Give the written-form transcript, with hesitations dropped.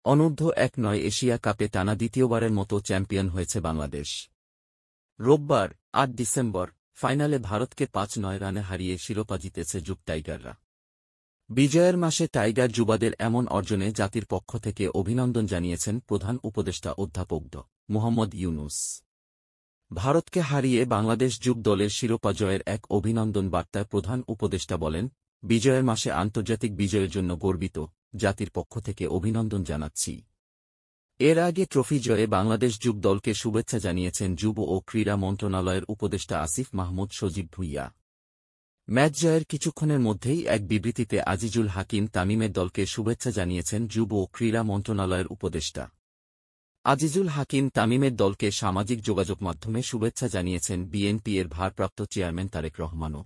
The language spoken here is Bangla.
অনূর্ধ্ব-১ এশিয়া কাপে টানা দ্বিতীয়বারের মতো চ্যাম্পিয়ন হয়েছে বাংলাদেশ। রোববার ৮ ডিসেম্বর ফাইনালে ভারতকে ৫-৯ রানে হারিয়ে শিরোপা জিতেছে যুব টাইগাররা। বিজয়ের মাসে টাইগার যুবাদের এমন অর্জনে জাতির পক্ষ থেকে অভিনন্দন জানিয়েছেন প্রধান উপদেষ্টা অধ্যাপক ড. মুহাম্মদ ইউনূস। ভারতকে হারিয়ে বাংলাদেশ যুব দলের শিরোপা জয়ের এক অভিনন্দন বার্তায় প্রধান উপদেষ্টা বলেন, বিজয়ের মাসে আন্তর্জাতিক বিজয়ের জন্য গর্বিত, জাতির পক্ষ থেকে অভিনন্দন জানাচ্ছি। এর আগে ট্রফি জয়ে বাংলাদেশ যুব দলকে শুভেচ্ছা জানিয়েছেন যুব ও ক্রীড়া মন্ত্রণালয়ের উপদেষ্টা আসিফ মাহমুদ সজীব ভুঁইয়া। ম্যাচ জয়ের কিছুক্ষণের মধ্যেই এক বিবৃতিতে আজিজুল হাকিম তামিমের দলকে শুভেচ্ছা জানিয়েছেন যুব ও ক্রীড়া মন্ত্রণালয়ের উপদেষ্টা। আজিজুল হাকিম তামিমের দলকে সামাজিক যোগাযোগ মাধ্যমে শুভেচ্ছা জানিয়েছেন বিএনপি এর ভারপ্রাপ্ত চেয়ারম্যান তারেক রহমানও।